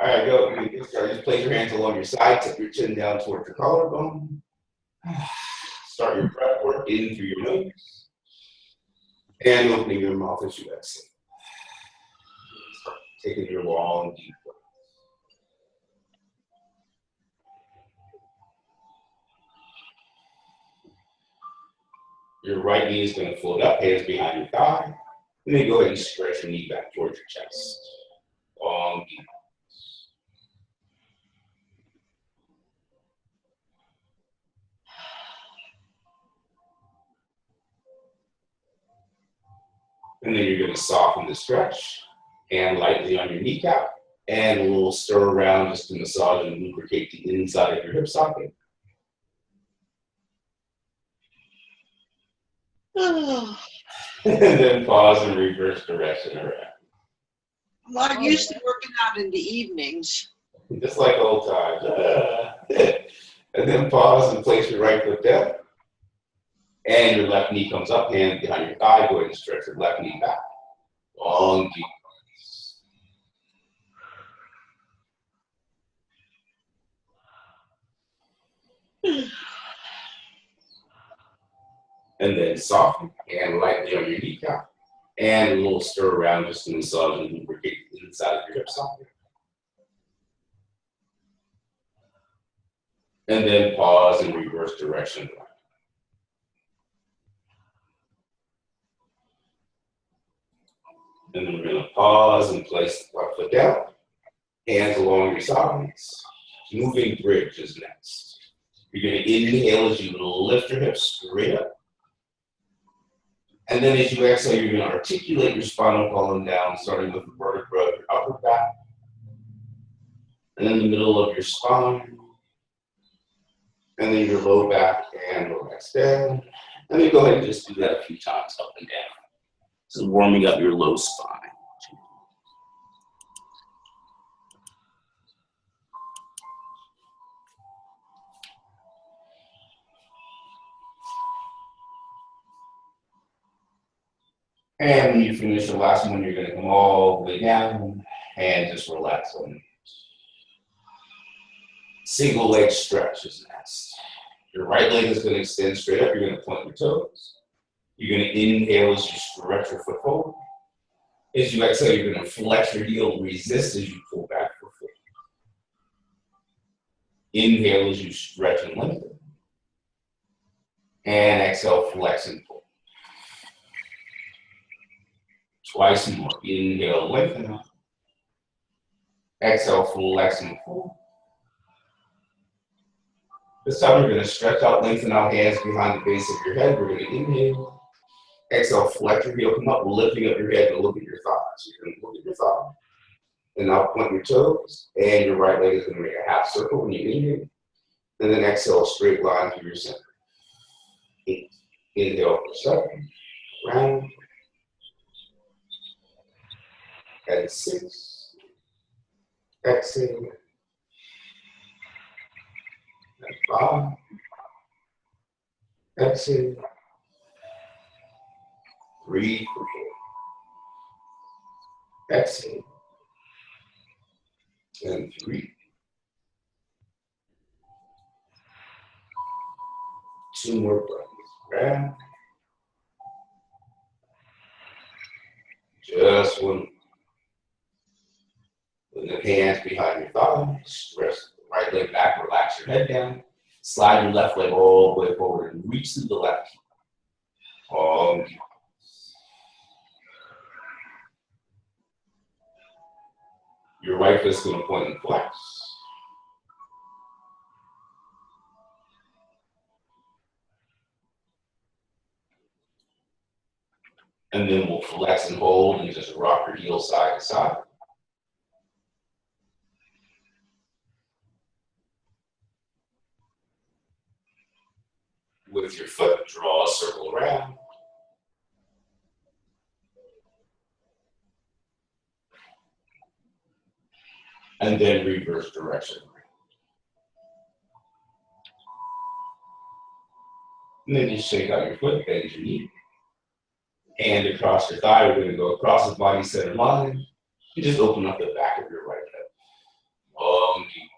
All right, go. You start. Just place your hands along your side. Tip your chin down towards your collarbone. Start your breath work in through your nose and opening your mouth as you exhale. Start taking your long, deep breath. Your right knee is going to float up, hands behind your thigh. And then go ahead and stretch your knee back towards your chest. Long, deep. And then you're going to soften the stretch, hand lightly on your kneecap, and a little stir around just to massage and lubricate the inside of your hip socket. And then pause and reverse direction around. Well, I'm used to working out in the evenings. Just like old times. And then pause and place your right foot down. And your left knee comes up, hand behind your thigh. Go ahead and stretch your left knee back. Long, deep breaths. And then soften, hand lightly on your kneecap. And a little stir around just to massage and lubricate the inside of your hip socket. And then pause and reverse direction. And then we're going to pause and place the left foot down, hands along your sides. Moving bridge is next. You're going to inhale as you lift your hips straight up. And then as you exhale, you're going to articulate your spinal column down, starting with the vertebra of your upper back. And then the middle of your spine. And then your low back and relax down. And then go ahead and just do that a few times up and down. So warming up your low spine. And when you finish the last one, you're going to come all the way down and just relax on it. Single leg stretch is next. Your right leg is going to extend straight up. You're going to point your toes. You're going to inhale as you stretch your foot forward. As you exhale, you're going to flex your heel, resist as you pull back your foot. Inhale as you stretch and lengthen. And exhale, flex and pull. Twice more. Inhale, lengthen up. Exhale, flex and pull. This time we're going to stretch out, lengthen out, hands behind the base of your head. We're going to inhale. Exhale, flex your heel, come up, lifting up your head and look at your thighs. You're going to look at your thigh. And now point your toes, and your right leg is going to make a half circle when you inhale. And then exhale, straight line through your center. 8. Inhale for 7. Round. And 6. Exhale. And 5. Exhale. 3. Exhale. And 3. 2 more breaths. Round. Just 1. Put the hands behind your thighs. Stretch the right leg back. Relax your head down. Slide your left leg all the way forward and reach through the left heel. Your right fist is going to point and flex. And then we'll flex and hold and just rock your heel side to side. With your foot, draw a circle around. And then reverse direction. And then just shake out your foot, bend your knee. Hand across your thigh, we're going to go across the body center line. You just open up the back of your right hip. Long, deep.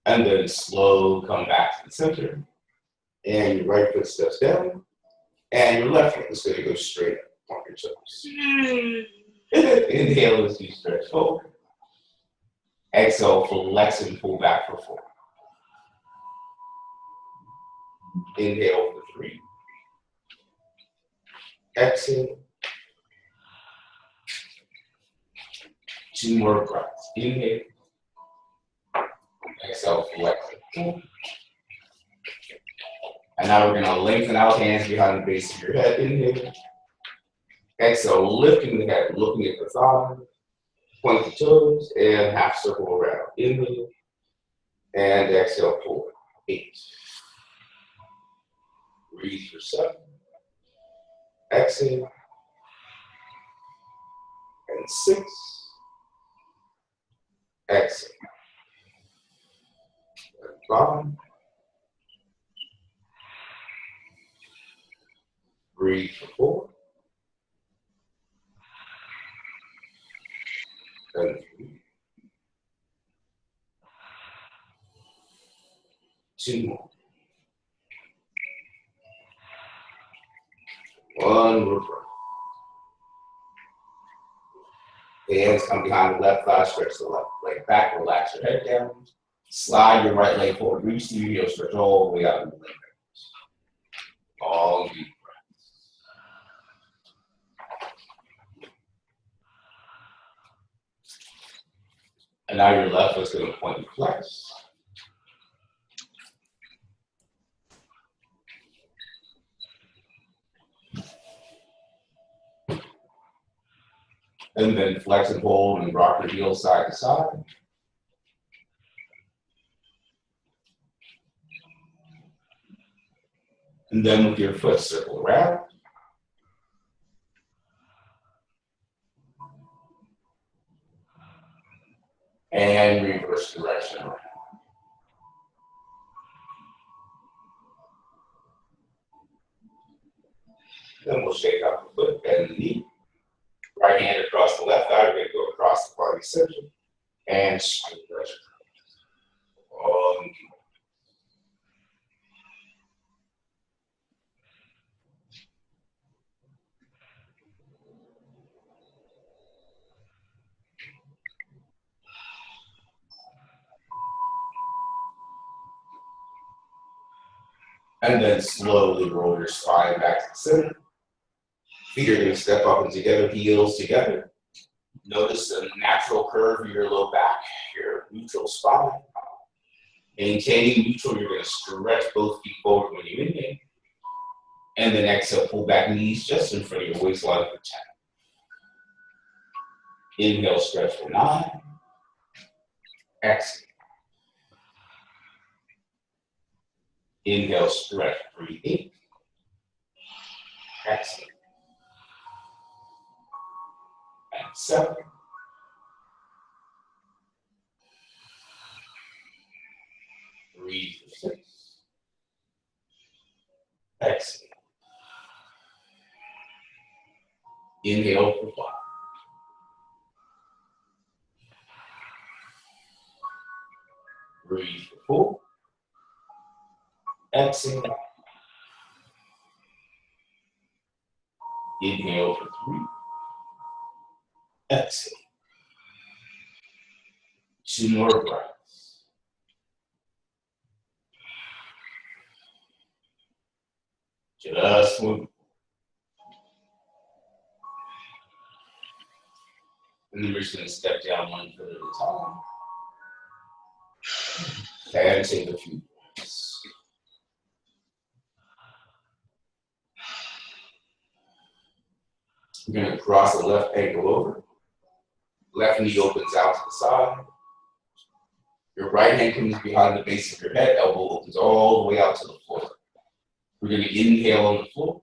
And then slow, come back to the center. And your right foot steps down. And your left foot is going to go straight up on your toes. Inhale as you stretch forward. Exhale, flex and pull back for 4. Inhale for 3. Exhale. 2 more breaths. Inhale. Exhale, flex and pull. And now we're going to lengthen out, hands behind the base of your head. Inhale. Exhale, lifting the head, looking at the thigh. Point the toes and half circle around. Inhale. And exhale, pull. 8. Breathe for 7. Exhale. And 6. Exhale. And 5. Breathe for 4. And 3. 2 more. 1 more breath. Hands come behind the left thigh, stretch the left leg back, relax your head down. Slide your right leg forward, reach through your heel, stretch all the way out in the leg. Long, deep breaths. And now your left foot's going to point and flex. And then flex and hold and rock your heels side to side. And then with your foot, circle around. And reverse direction around. Then we'll shake out the foot, bend the knee. Right hand across the left thigh, we're going to go across the body center. And straight pressure. Long. And then slowly roll your spine back to the center. Feet are going to step up and together, heels together. Notice the natural curve of your low back, your neutral spine. Maintaining neutral, you're going to stretch both feet forward when you inhale. And then exhale, pull back knees just in front of your waistline for 10. Inhale, stretch for 9. Exhale. Inhale, stretch, breathe 8. Exhale. And 7. Breathe for 6. Exhale. Inhale for 5. Breathe for 4. Exhale. Inhale for 3. Exhale. 2 more breaths. Just move. And then we're just going to step down 1 foot at a time. And take a few breaths. We're going to cross the left ankle over. Left knee opens out to the side. Your right hand comes behind the base of your head. Elbow opens all the way out to the floor. We're going to inhale on the floor.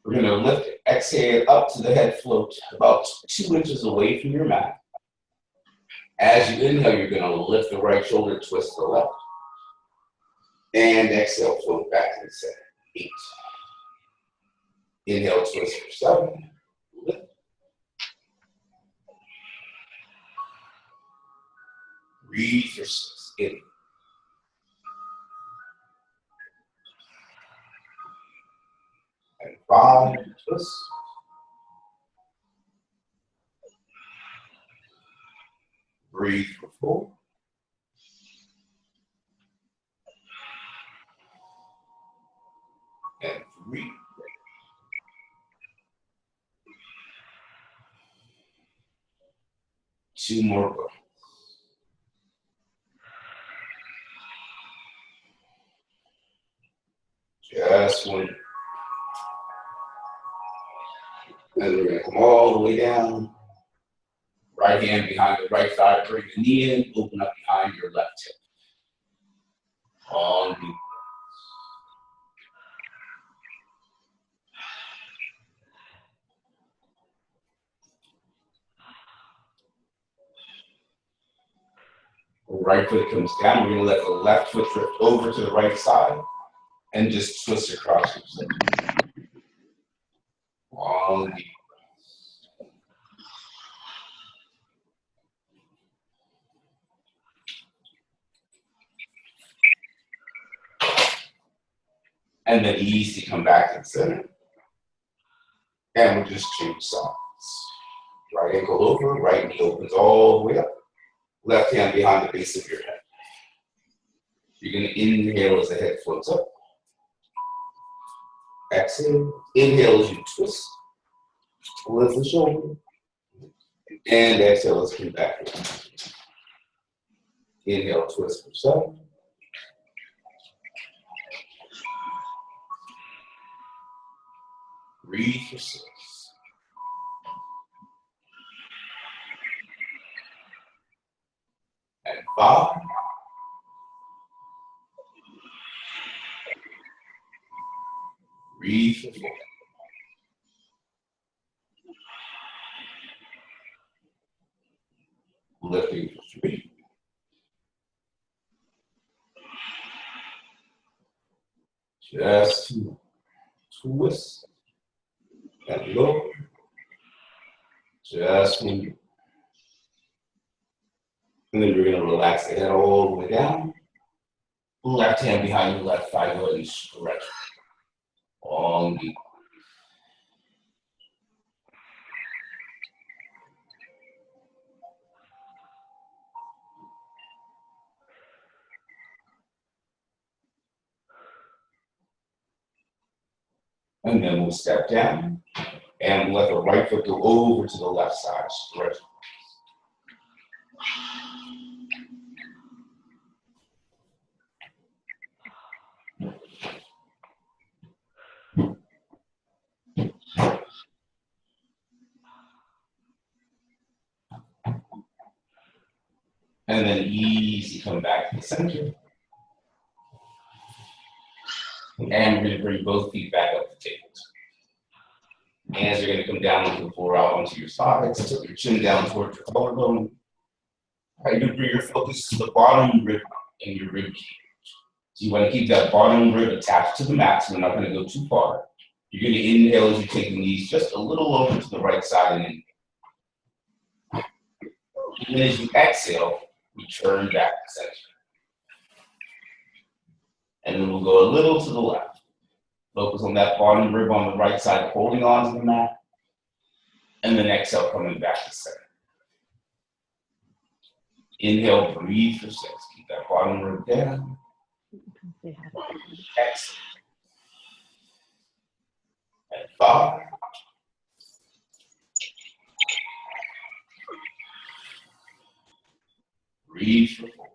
We're going to lift it. Exhale up to the head float about 2 inches away from your mat. As you inhale, you're going to lift the right shoulder, twist the left. And exhale, float back to the center. 8. Inhale, twist for 7. Lift. Breathe for 6. In. And 5. Twist. Breathe for 4. And 3. 2 more breaths. Just 1. And we're going to come all the way down. Right hand behind the right thigh, bring the knee in, open up behind your left hip. Long deep. The right foot comes down. We're going to let the left foot drift over to the right side and just twist across yourself. Long deep. And then easy come back to the center. And we'll just change sides. Right ankle over, right knee opens all the way up. Left hand behind the base of your head. You're going to inhale as the head floats up. Exhale. Inhale as you twist. Lift the shoulder. And exhale as you come back. Inhale, twist for 7. Breathe for 6. And 5. Breathe for 4. Lifting for 3. Just 2. Twist. And lower. Just 1. And then we're going to relax the head all the way down. Left hand behind your left thigh, go ahead and stretch. Long deep. And then we'll step down and let the right foot go over to the left side, stretch. And then easy come back to the center. And we're going to bring both feet back up to tables. Hands are going to come down with the floor out onto your sides. Tilt your chin down towards your collarbone. All right, you're going to bring your focus to the bottom rib and your rib cage. So you want to keep that bottom rib attached to the mat, so we're not going to go too far. You're going to inhale as you take the knees just a little over to the right side and in. And then as you exhale, return back to center. And then we'll go a little to the left. Focus on that bottom rib on the right side, holding on to the mat. And then exhale, coming back to center. Inhale, breathe for 6. Keep that bottom rib down. Exhale. And 5. Breathe for 4.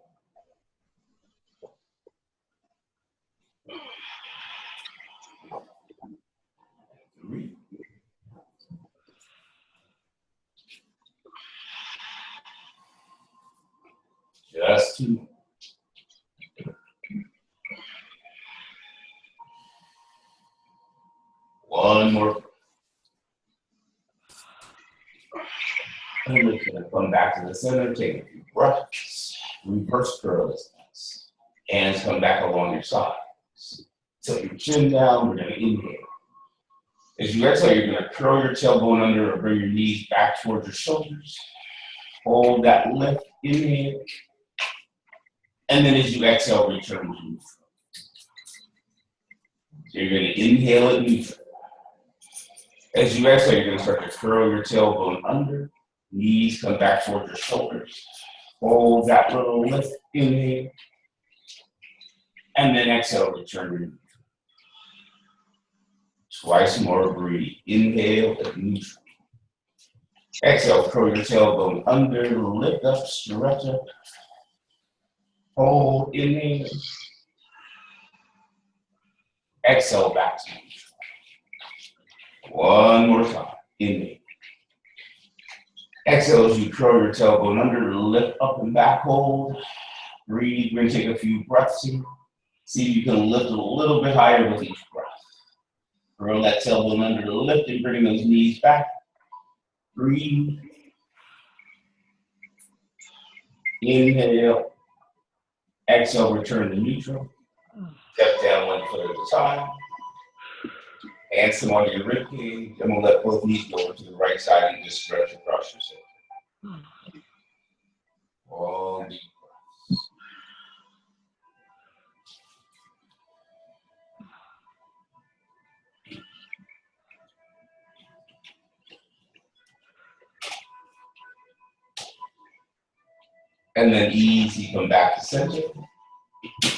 3. Just 2. One more. And we're gonna come back to the center, take a few breaths, reverse curl this nice. Hands come back along your sides. Tilt your chin down, we're gonna inhale. As you exhale, you're gonna curl your tailbone under or bring your knees back towards your shoulders. Hold that lift, inhale. And then as you exhale, return to neutral. So you're gonna inhale at neutral. As you exhale, you're gonna start to curl your tailbone under. Knees come back towards your shoulders. Hold that little lift, inhale. And then exhale, return to neutral. Twice more, breathe. Inhale at neutral. Exhale, curl your tailbone under, lift up, stretch up. Hold, inhale. Exhale, back to neutral. One more time, inhale. Exhale as you curl your tailbone under, lift up and back, hold. Breathe, we're gonna take a few breaths here. See if you can lift a little bit higher with each breath. Curl that tailbone under the lift and bring those knees back. Breathe. Inhale. Exhale, return to neutral. Step down one foot at a time. Hands come onto your rib cage. I'm gonna let both knees go over to the right side and just stretch across yourself. All deep breaths. And then easy, come back to center.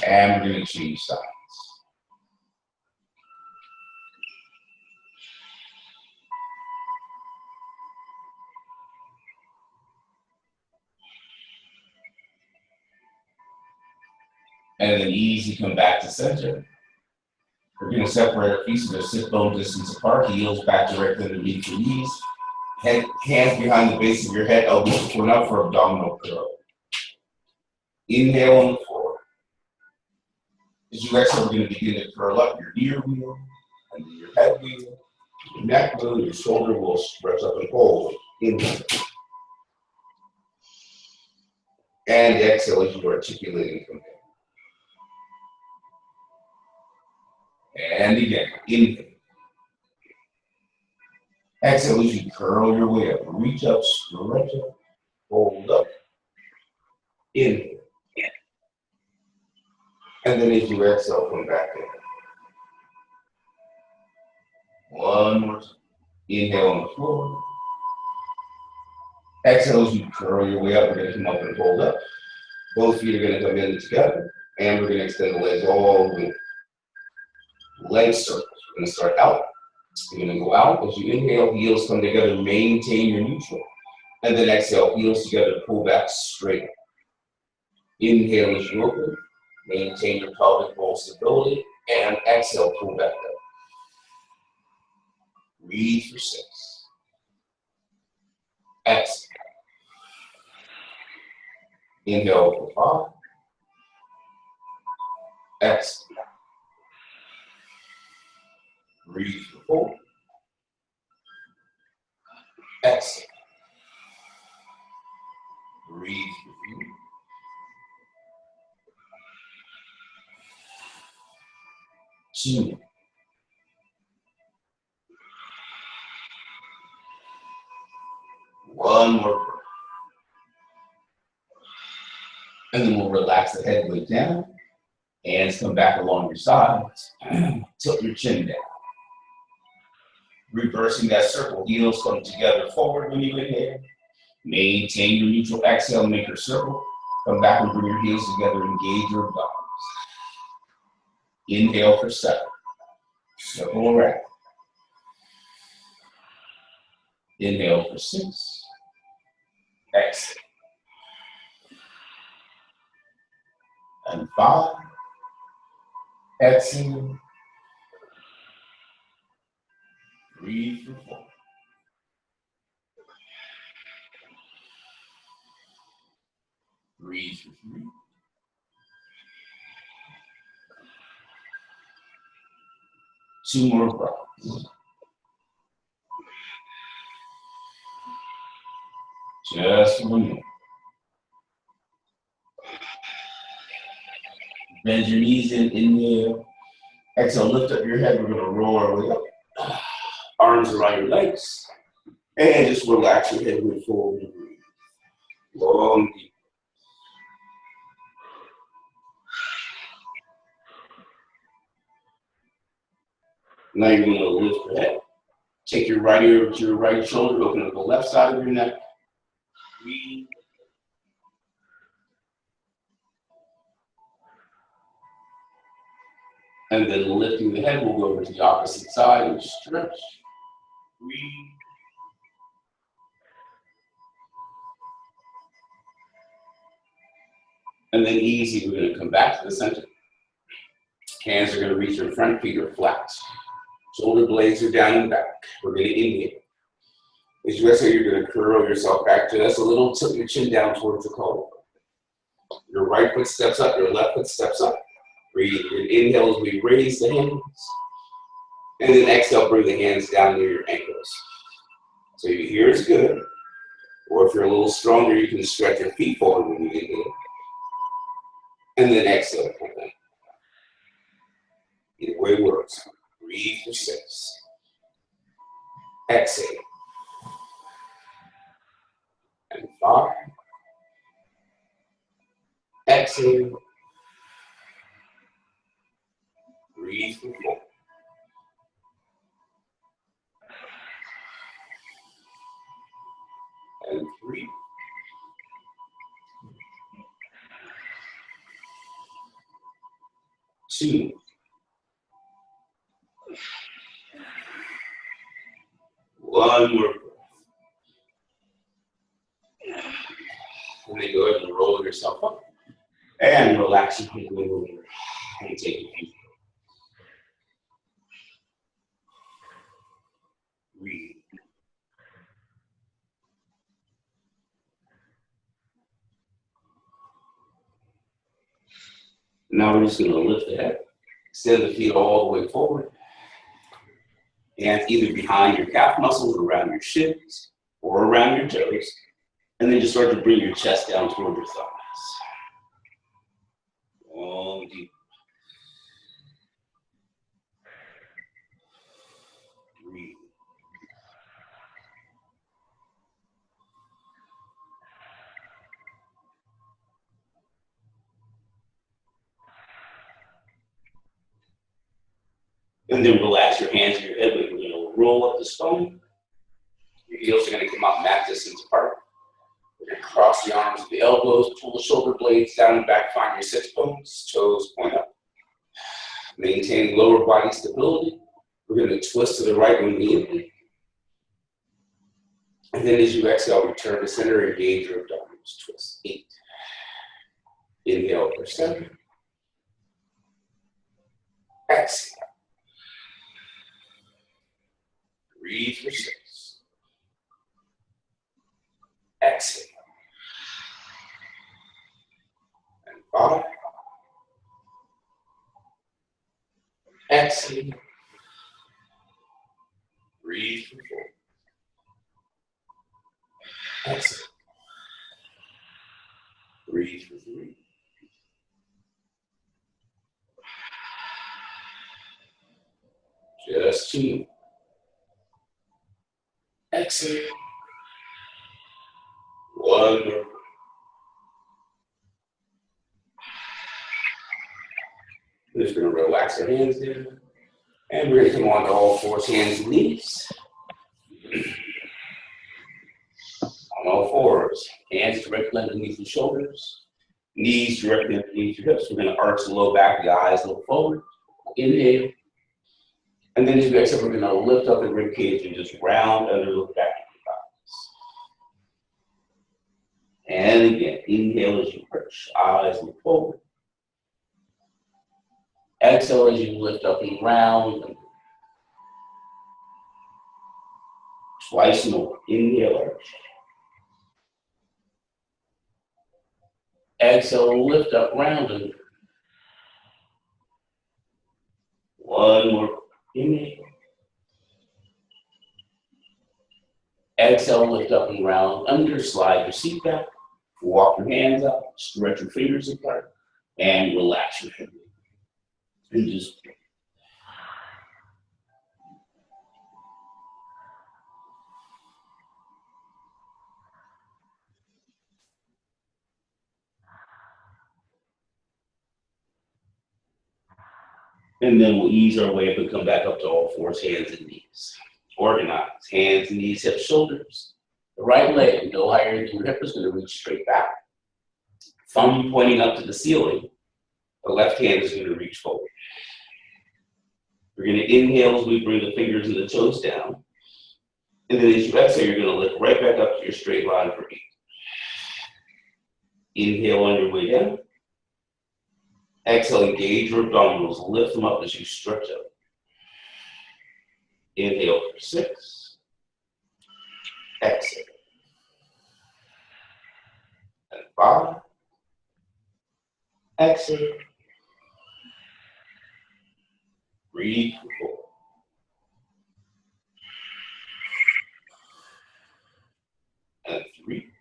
And we're gonna change sides. And then easy, come back to center. We're gonna separate our feet so they're sit bone distance apart, heels back directly underneath your knees. Hands behind the base of your head, elbows point up for abdominal curl. Inhale on the floor. As you exhale, we're gonna begin to curl up your ear wheel, and then your head wheel, your neck wheel, your shoulder will stretch up and hold. Inhale. And exhale as you articulate and come down. And again, inhale. Exhale as you curl your way up. Reach up, stretch up, hold up. Inhale. And then as you exhale, come back in. One more time. Inhale on the floor. Exhale as you curl your way up. We're going to come up and hold up. Both feet are going to come in together. And we're going to extend the legs all the way. Leg circles. We're going to start out. You're going to go out. As you inhale, heels come together. Maintain your neutral. And then exhale, heels together. Pull back straight. Inhale as you open. Maintain your pelvic bowl stability. And exhale, pull back up. Breathe for 6. Exhale. Inhale for 5. Exhale. Breathe for 4. Exhale. Breathe for 3. 2. 1 more breath. And then we'll relax the head weight down. Hands come back along your sides. Tilt your chin down. Reversing that circle. Heels come together forward when you inhale. Maintain your neutral exhale. Make your circle. Come back and bring your heels together. Engage your abdominals. Inhale for 7. Circle around. Inhale for 6. Exhale. And 5. Exhale. Breathe for 4. Breathe for 3. 2 more breaths. Just one more. Bend your knees in, inhale. Exhale, lift up your head. We're going to roll our way up. Arms around your legs. And just relax your head, move forward. Long, deep. Now you're going to lift your head. Take your right ear to your right shoulder, open up the left side of your neck. Breathe. And then lifting the head, we'll go over to the opposite side and stretch. Breathe. And then easy, we're going to come back to the center. Hands are going to reach in front, feet are flat. Shoulder blades are down and back. We're going to inhale. As you exhale, you're going to curl yourself back just a little, tilt your chin down towards the collar. Your right foot steps up, your left foot steps up. Breathe. And inhale as we raise the hands. And then exhale, bring the hands down near your ankles. So here is good. Or if you're a little stronger, you can stretch your feet forward when you inhale. And then exhale. Either way works. Breathe for 6. Exhale. And 5. Exhale. Breathe for 4. And 3. 2. 1 more breath. And then go ahead and roll yourself up. And relax your feet over. And take a few. Breathe. Now we're just going to lift the head. Extend the feet all the way forward. Hands either behind your calf muscles, around your shins, or around your toes. And then just start to bring your chest down toward your thighs. Long, deep. Breathe. And then relax your hands and your head. We're going to roll up the spine. Your heels are going to come out mat distance apart. We're going to cross the arms at the elbows, pull the shoulder blades down and back, find your sits bones, toes point up. Maintain lower body stability. We're going to twist to the right when we inhale. And then as you exhale, return to center, engage your abdominals. Twist. 8. Inhale for 7. Exhale. Breathe for 6. Exhale. And 5. Exhale. Breathe for 4. Exhale. Breathe for 3. Just 2. Exhale. 1 more. We're just going to relax our hands down. And we're going to come on to all 4 hands and knees. On all 4s. Hands directly underneath the shoulders. Knees directly underneath your hips. We're going to arch the low back, the eyes look forward. Inhale. And then as we exhale, we're going to lift up the rib cage and just round under, look back at the thighs. And again, inhale as you perch, eyes look forward. Exhale as you lift up and round. Twice more. Inhale, arch. Exhale, lift up, round and 1 more. Inhale. Exhale, lift up and round under, slide your seat back, walk your hands up, stretch your fingers apart, and relax your head. And just and then we'll ease our way up and come back up to all fours, hands and knees. Organize, hands and knees, hips, shoulders. The right leg, no higher than your hip, is going to reach straight back. Thumb pointing up to the ceiling. The left hand is going to reach forward. We're going to inhale as we bring the fingers and the toes down. And then as you exhale, you're going to lift right back up to your straight line for 8. Inhale on your way down. Exhale, engage your abdominals. Lift them up as you stretch up. Inhale for 6. Exhale. And 5. Exhale. Breathe for 4. And 3.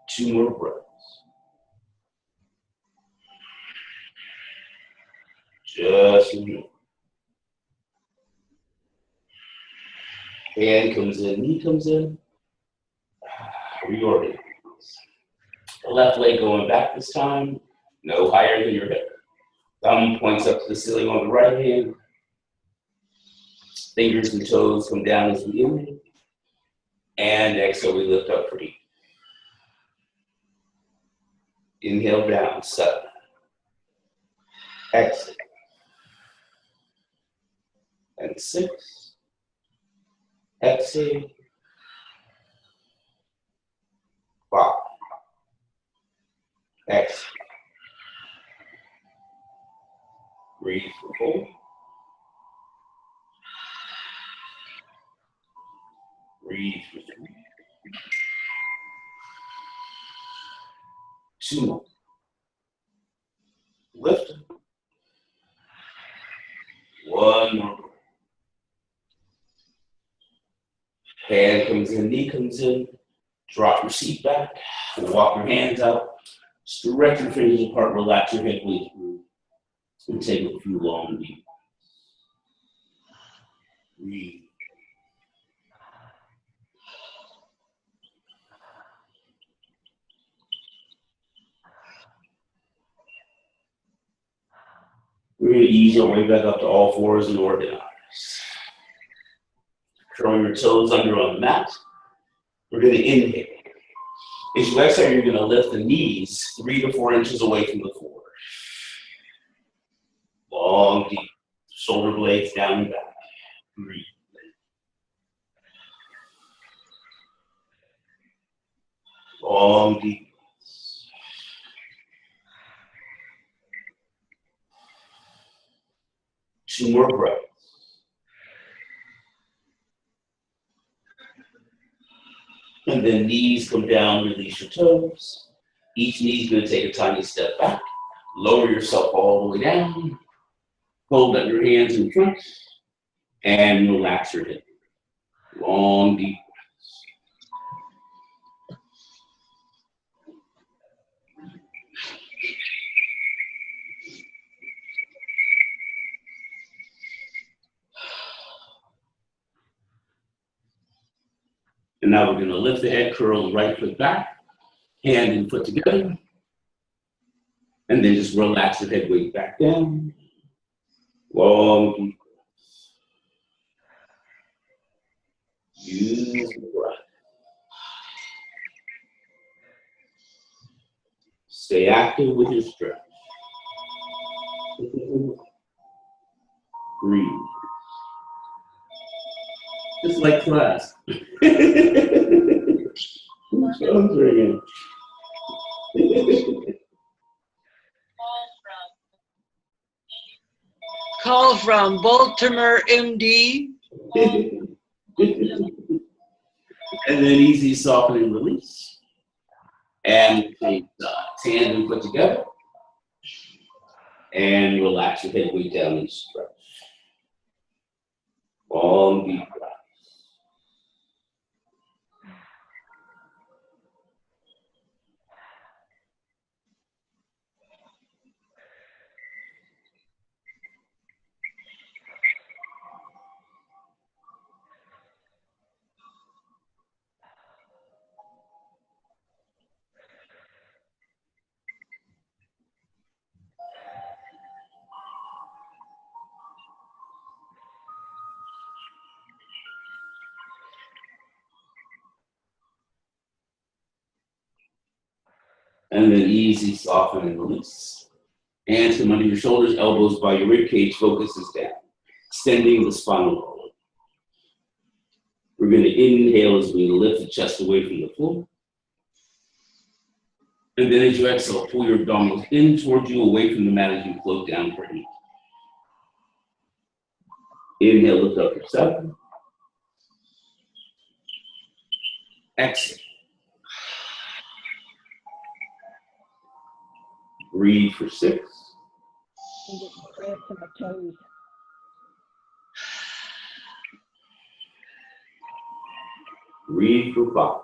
2 more breaths. Just move. Hand comes in, knee comes in. Reorganize. The left leg going back this time, no higher than your hip. Thumb points up to the ceiling on the right hand. Fingers and toes come down as we inhale. And exhale, we lift up for 8. Inhale down, 7. Exhale. And 6. Exhale. 5. Exhale. Breathe for 4. Breathe for 3. 2 more. Lift. 1 more. Hand comes in, knee comes in. Drop your seat back. Walk your hands out. Stretch your fingers apart. Relax your head way through. And take a few long deep breaths. Breathe. We're going to ease our way back up to all fours and organize. Curl your toes under on the mat. We're going to inhale. As you exhale, you're going to lift the knees 3 to 4 inches away from the floor. Long, deep. Shoulder blades down and back. Breathe. Long, deep. 2 more breaths. And then knees come down, release your toes. Each knee is going to take a tiny step back. Lower yourself all the way down. Hold up your hands in front. And relax your head. Long, deep breaths. And now we're going to lift the head, curl the right foot back, hand and foot together. And then just relax the head weight back down. Long, deep breaths. Use the breath. Stay active with your stretch. Breathe. Just like class. Phone's ringing. Call from Baltimore, MD. And then easy softening release. And take hand and put together. And relax your head weight down and stretch. Long, deep breath. And then easy, soften and release. Hands come under your shoulders, elbows by your rib cage, focuses down, extending the spinal column. We're going to inhale as we lift the chest away from the floor. And then as you exhale, pull your abdominals in towards you, away from the mat as you float down for 8. Inhale, lift up for 7. Exhale. Breathe for 6. I'm getting cramps in my toes. Breathe for 5.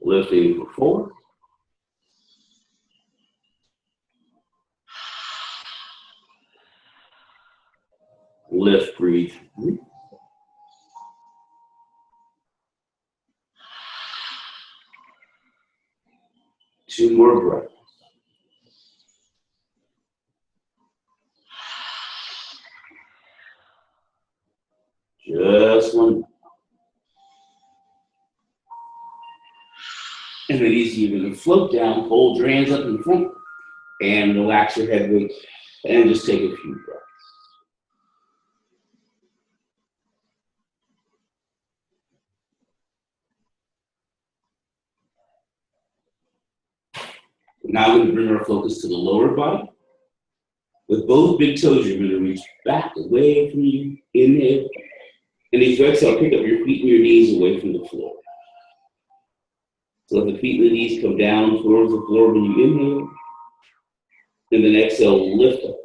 Lifting for 4. Lift, breathe for 3. Two more breaths. Just one. And then easy, you're going to float down, hold your hands up in front, and relax your head weight, and just take a few breaths. Now we're going to bring our focus to the lower body. With both big toes, you're going to reach back away from you. Inhale. And as you exhale, pick up your feet and your knees away from the floor. So let the feet and the knees come down towards the floor when you inhale. And then exhale, lift up.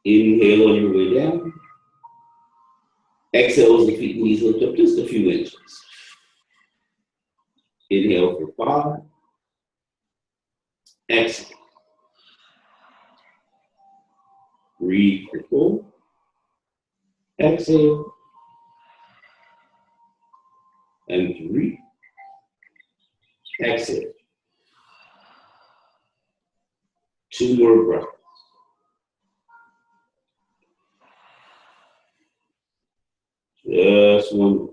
Inhale on your way down. Exhale as the feet and knees lift up just a few inches. Inhale for 5. Exhale. Breathe for 4. Exhale. And 3. Exhale. 2 more breaths. Just one.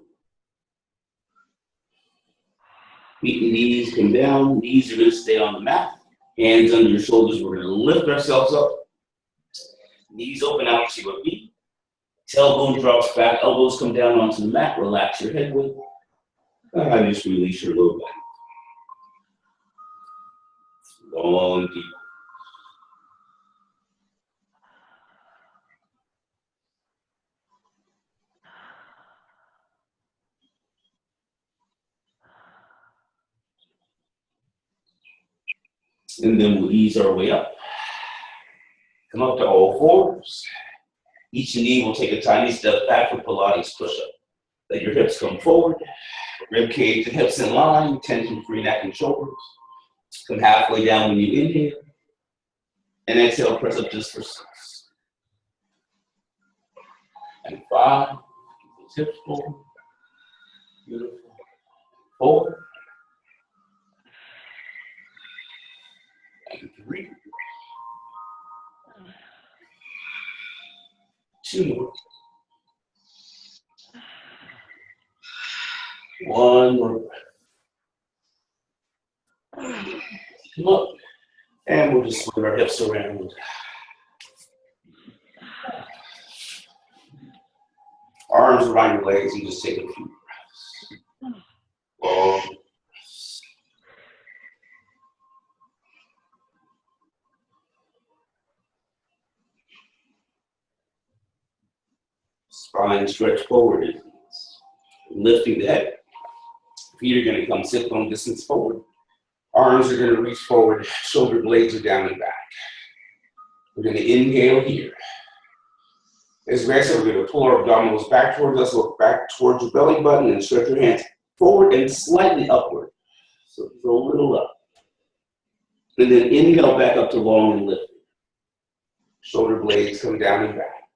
Feet and knees come down. Knees are going to stay on the mat. Hands under your shoulders. We're going to lift ourselves up. Knees open out to a V. Tailbone drops back. Elbows come down onto the mat. Relax your head width. And just release your low back. Long, deep. And then we'll ease our way up. Come up to all fours. Each knee will take a tiny step back for Pilates push-up. Let your hips come forward. Rib cage and hips in line. Tension-free neck and shoulders. Come halfway down when you inhale. And exhale, press up just for 6. And 5. Hips forward. Beautiful. 4. And 3. 2 more. 1 more. Come up. And we'll just swing our hips around. Arms around your legs and just take a few breaths. Long. Spine stretch forward. Lifting the head. Feet are going to come sit bone distance forward. Arms are going to reach forward, shoulder blades are down and back. We're going to inhale here. As we exhale, we're going to pull our abdominals back towards us, look back towards your belly button, and stretch your hands forward and slightly upward. So a little up. And then inhale back up to long and lift. Shoulder blades come down and back.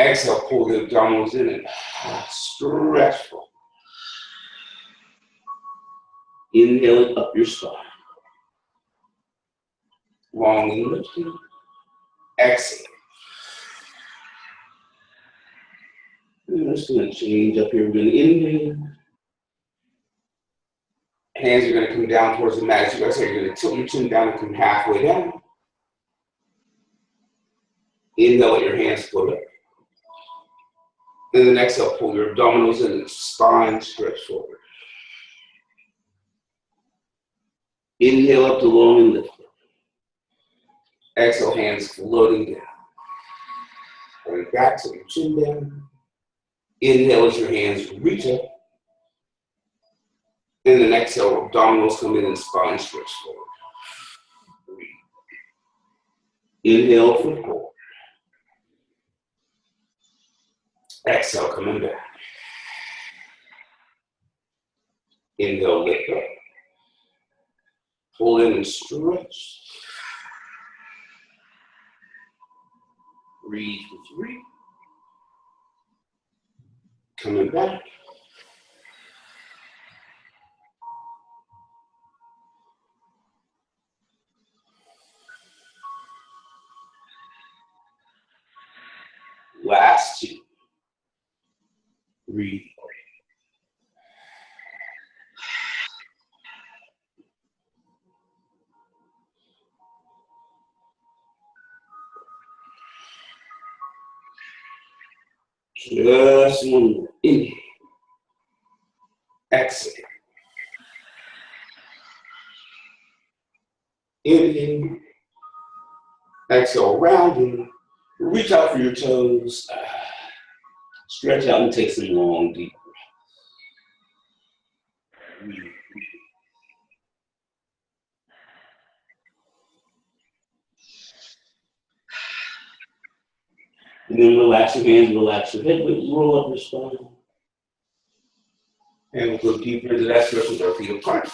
Exhale, pull the abdominals in and stretch forward. Inhale it up your spine. Long and lifting. Exhale. And we're just going to change up here. We're going to inhale. Hands are going to come down towards the mat. As you exhale, you're going to tilt your chin down and come halfway down. Inhale, let your hands float up. And then exhale, pull your abdominals in and spine stretch forward. Inhale up to long and lift. Exhale, hands floating down. Going back to your chin down. Inhale as your hands reach up. And then exhale, abdominals come in and spine stretch forward. Inhale, foot forward. Exhale, coming back. Inhale, lift up. Pull in and stretch. Breathe for 3. Coming back. Last 2. Breathe. Just one more. Inhale. Exhale. Inhale. Exhale, rounding. Reach out for your toes. Stretch out and take some long, deep breaths. And then relax your hands, relax your head, roll up your spine. And we'll go deeper into that stretch with our feet apart.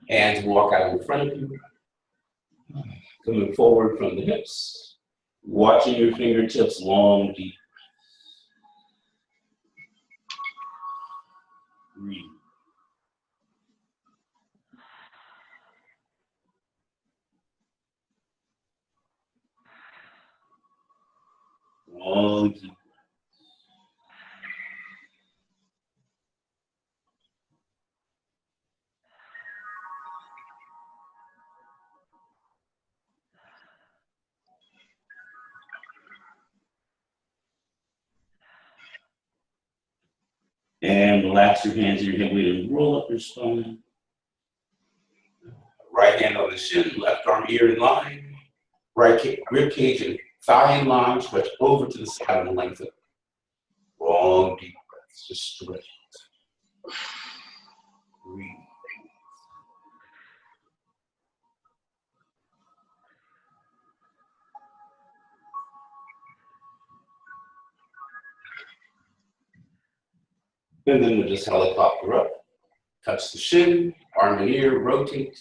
Hands walk out in front of you. Coming forward from the hips. Watching your fingertips long, deep. Breathe. Long, deep. And relax your hands in your hip weight and roll up your spine. Right hand on the shin, left arm ear in line. Right rib cage and thigh in line, stretch over to the side and lengthen. Long, deep breaths, just stretch. Breathe. And then we'll just helicopter up. Touch the shin, arm and ear, rotate,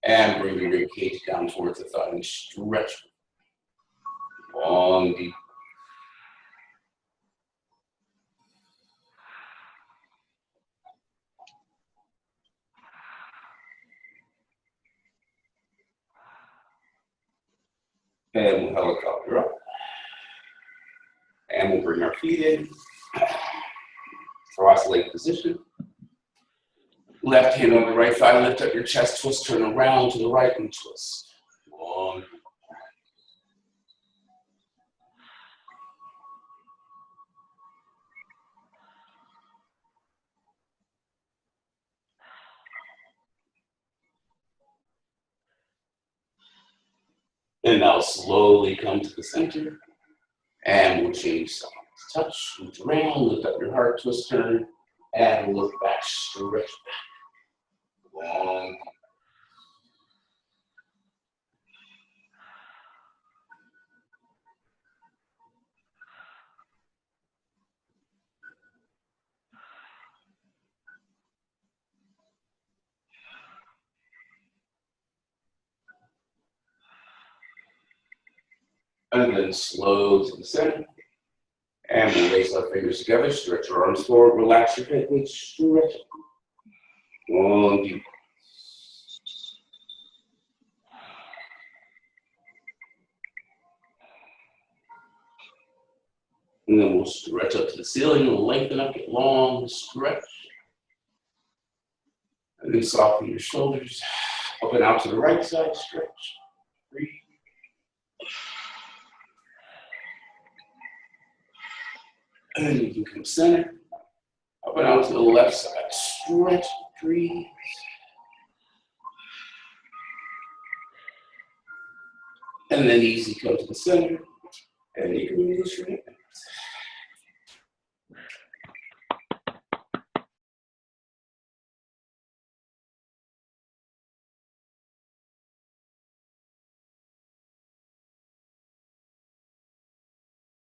and bring your rib cage down towards the thigh and stretch. Long, deep. And we'll helicopter up. And we'll bring our feet in. Cross-leg position. Left hand on the right thigh, lift up your chest, twist, turn around to the right and twist. Long. And now slowly come to the center. And we'll change sides. Touch, reach around, lift up your heart, twist, turn, and look back, stretch back. And then slow to the center. And we'll lace our fingers together, stretch your arms forward, relax your head, and stretch. Long deep. And then we'll stretch up to the ceiling, we'll lengthen up, get long, stretch. And then soften your shoulders. Open out to the right side, stretch. Breathe. And then you can come center. Up and out to the left side. Stretch, breathe. And then easy, come to the center. And you can release your hand.